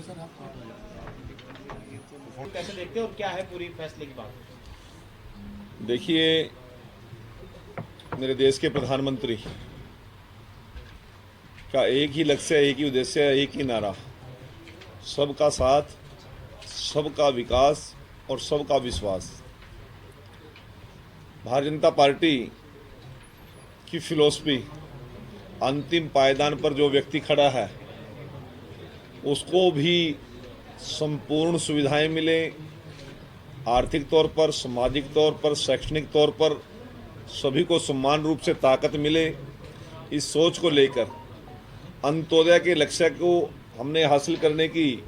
Sir आप कैसे देखते हैं और क्या है पूरी फैसले की बात? देखिए, मेरे देश के प्रधानमंत्री का एक ही लक्ष्य, एक ही उद्देश्य, एक ही नारा, सबका साथ, सबका विकास और सबका विश्वास। भारतीय जनता पार्टी की फिलॉसफी, अंतिम पायदान पर जो व्यक्ति खड़ा है उसको भी संपूर्ण सुविधाएं मिले, आर्थिक तौर पर, सामाजिक तौर पर, शैक्षणिक तौर पर सभी को समान रूप से ताकत मिले। इस सोच को लेकर अंत्योदय के लक्ष्य को हमने हासिल करने की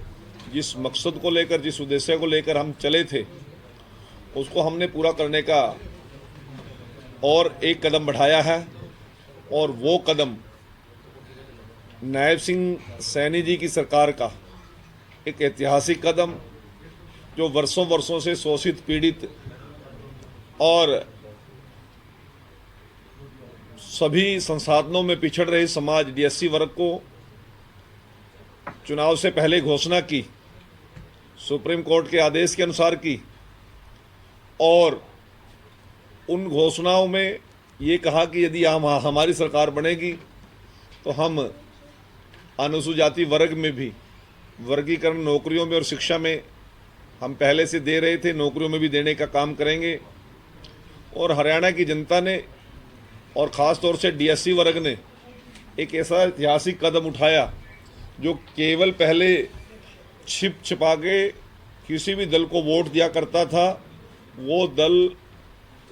जिस मकसद को लेकर, जिस उद्देश्य को लेकर हम चले थे, उसको हमने पूरा करने का और एक कदम बढ़ाया है। और वो कदम नायब सिंह सैनी जी की सरकार का एक ऐतिहासिक कदम, जो वर्षों वर्षों से शोषित, पीड़ित और सभी संसाधनों में पिछड़ रहे समाज डीएससी वर्ग को चुनाव से पहले घोषणा की, सुप्रीम कोर्ट के आदेश के अनुसार की, और उन घोषणाओं में ये कहा कि यदि हमारी सरकार बनेगी तो हम अनुसूचित जाति वर्ग में भी वर्गीकरण, नौकरियों में और शिक्षा में हम पहले से दे रहे थे, नौकरियों में भी देने का काम करेंगे। और हरियाणा की जनता ने और ख़ास तौर से डीएससी वर्ग ने एक ऐसा ऐतिहासिक कदम उठाया जो केवल पहले छिप छिपा के किसी भी दल को वोट दिया करता था, वो दल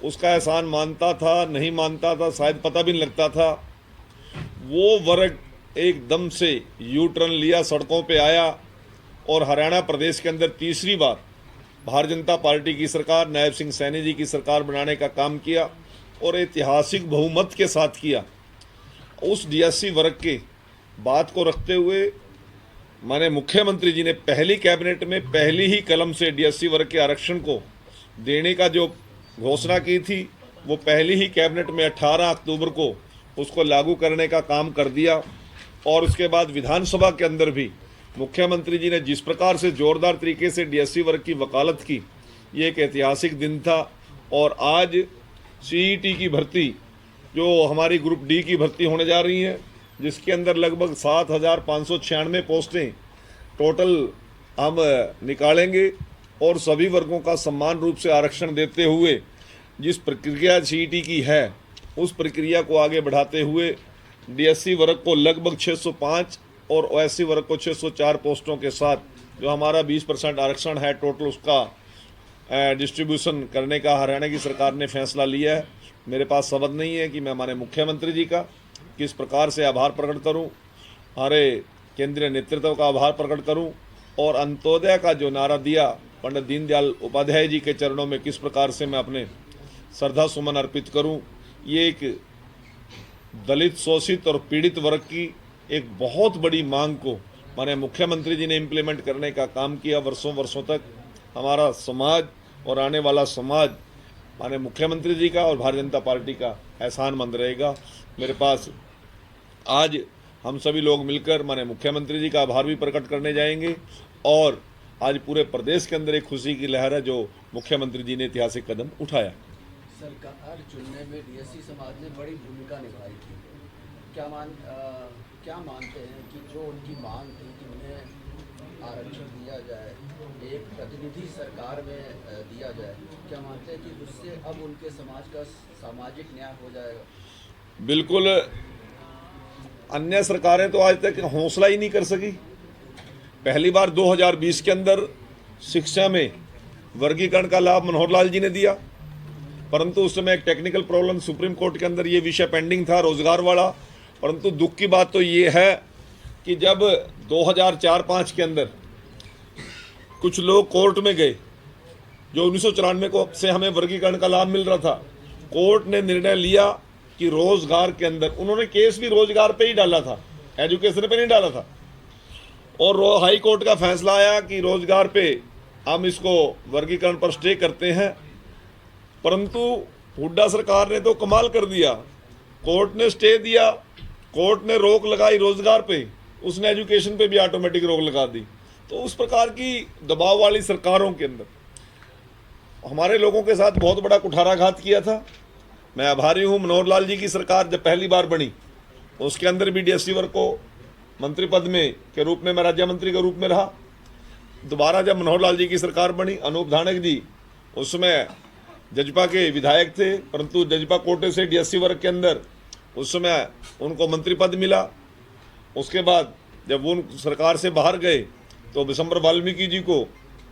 उसका एहसान मानता था, नहीं मानता था, शायद पता भी नहीं लगता था। वो वर्ग एकदम से यू टर्न लिया, सड़कों पे आया और हरियाणा प्रदेश के अंदर तीसरी बार भारतीय जनता पार्टी की सरकार, नायब सिंह सैनी जी की सरकार बनाने का काम किया और ऐतिहासिक बहुमत के साथ किया। उस डीएससी वर्ग के बात को रखते हुए माननीय मुख्यमंत्री जी ने पहली कैबिनेट में पहली ही कलम से डीएससी वर्ग के आरक्षण को देने का जो घोषणा की थी, वो पहली ही कैबिनेट में 18 अक्टूबर को उसको लागू करने का काम कर दिया। और उसके बाद विधानसभा के अंदर भी मुख्यमंत्री जी ने जिस प्रकार से जोरदार तरीके से डीएससी वर्ग की वकालत की, ये एक ऐतिहासिक दिन था। और आज सीईटी की भर्ती, जो हमारी ग्रुप डी की भर्ती होने जा रही है, जिसके अंदर लगभग 7,596 पोस्टें टोटल हम निकालेंगे और सभी वर्गों का समान रूप से आरक्षण देते हुए जिस प्रक्रिया सीईटी की है, उस प्रक्रिया को आगे बढ़ाते हुए डीएससी वर्ग को लगभग 605 और ओएससी वर्ग को 604 पोस्टों के साथ जो हमारा 20% आरक्षण है टोटल, उसका डिस्ट्रीब्यूशन करने का हरियाणा की सरकार ने फैसला लिया है। मेरे पास शब्द नहीं है कि मैं हमारे मुख्यमंत्री जी का किस प्रकार से आभार प्रकट करूं, हमारे केंद्रीय नेतृत्व का आभार प्रकट करूं, और अंत्योदय का जो नारा दिया पंडित दीनदयाल उपाध्याय जी के चरणों में किस प्रकार से मैं अपने श्रद्धा सुमन अर्पित करूं। ये एक दलित, शोषित और पीड़ित वर्ग की एक बहुत बड़ी मांग को माननीय मुख्यमंत्री जी ने इम्प्लीमेंट करने का काम किया। वर्षों वर्षों तक हमारा समाज और आने वाला समाज माननीय मुख्यमंत्री जी का और भारतीय जनता पार्टी का एहसानमंद रहेगा। मेरे पास आज हम सभी लोग मिलकर माननीय मुख्यमंत्री जी का आभार भी प्रकट करने जाएंगे और आज पूरे प्रदेश के अंदर एक खुशी की लहर है जो मुख्यमंत्री जी ने ऐतिहासिक कदम उठाया। सरकार चुनने में डीएससी समाज ने बड़ी भूमिका निभाई थी। क्या मानते हैं कि जो उनकी मांग थी कि उन्हें आरक्षण दिया जाए, एक प्रतिनिधि सरकार में दिया जाए, क्या मानते हैं कि उससे अब उनके समाज का सामाजिक न्याय हो जाएगा? बिल्कुल। अन्य सरकारें तो आज तक हौसला ही नहीं कर सकी। पहली बार 2020 के अंदर शिक्षा में वर्गीकरण का लाभ मनोहर लाल जी ने दिया, परंतु उस समय एक टेक्निकल प्रॉब्लम सुप्रीम कोर्ट के अंदर ये विषय पेंडिंग था, रोजगार वाला। परंतु दुख की बात तो ये है कि जब 2004-05 के अंदर कुछ लोग कोर्ट में गए, जो 1994 को से हमें वर्गीकरण का लाभ मिल रहा था, कोर्ट ने निर्णय लिया कि रोजगार के अंदर, उन्होंने केस भी रोजगार पे ही डाला था, एजुकेशन पे नहीं डाला था, और हाई कोर्ट का फैसला आया कि रोजगार पे हम इसको वर्गीकरण पर स्टे करते हैं। परंतु हुड्डा सरकार ने तो कमाल कर दिया, कोर्ट ने स्टे दिया, कोर्ट ने रोक लगाई रोजगार पे, उसने एजुकेशन पे भी ऑटोमेटिक रोक लगा दी। तो उस प्रकार की दबाव वाली सरकारों के अंदर हमारे लोगों के साथ बहुत बड़ा कुठाराघात किया था। मैं आभारी हूँ, मनोहर लाल जी की सरकार जब पहली बार बनी उसके अंदर भी डीएससी वर्ग को मंत्री पद में के रूप में मैं राज्य मंत्री के रूप में रहा। दोबारा जब मनोहर लाल जी की सरकार बनी, अनूप धानक जी उस समय जजपा के विधायक थे, परंतु जजपा कोटे से डीएससी वर्ग के अंदर उस समय उनको मंत्री पद मिला। उसके बाद जब वो सरकार से बाहर गए तो विशंबर वाल्मीकि जी को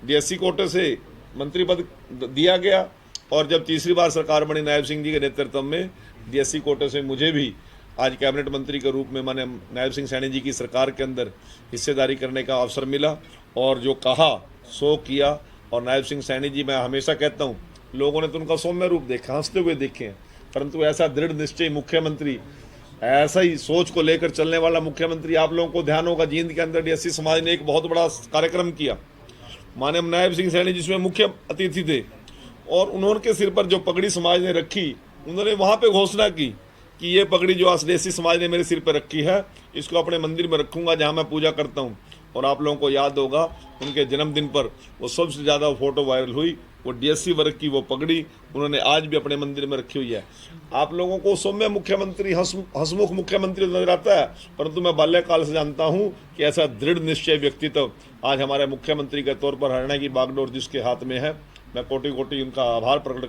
डीएससी कोटे से मंत्री पद दिया गया, और जब तीसरी बार सरकार बनी नायब सिंह जी के नेतृत्व में डीएससी कोटे से मुझे भी आज कैबिनेट मंत्री के रूप में माने नायब सिंह सैनी जी की सरकार के अंदर हिस्सेदारी करने का अवसर मिला। और जो कहा सो किया। और नायब सिंह सैनी जी, मैं हमेशा कहता हूँ, लोगों ने तो उनका सौम्य रूप देखा, हंसते हुए देखे हैं, परंतु ऐसा दृढ़ निश्चय मुख्यमंत्री, ऐसा ही सोच को लेकर चलने वाला मुख्यमंत्री, आप लोगों को ध्यान होगा जींद के अंदर डीएससी समाज ने एक बहुत बड़ा कार्यक्रम किया। माननीय नायब सिंह सैनी जिसमें मुख्य अतिथि थे, और उन्होंने सिर पर जो पगड़ी समाज ने रखी, उन्होंने वहाँ पे घोषणा की कि ये पगड़ी जो आदिवासी समाज ने मेरे सिर पर रखी है, इसको अपने मंदिर में रखूंगा जहाँ मैं पूजा करता हूँ। और आप लोगों को याद होगा उनके जन्मदिन पर वो सबसे ज़्यादा फोटो वायरल हुई, वो डीएससी वर्ग की वो पगड़ी उन्होंने आज भी अपने मंदिर में रखी हुई है। आप लोगों को सौम्य मुख्यमंत्री, हंसमुख मुख्यमंत्री नजर आता है, परंतु मैं बाल्यकाल से जानता हूं कि ऐसा दृढ़ निश्चय व्यक्तित्व आज हमारे मुख्यमंत्री के तौर पर हरियाणा की बागडोर जिसके हाथ में है, मैं कोटि कोटि उनका आभार प्रकट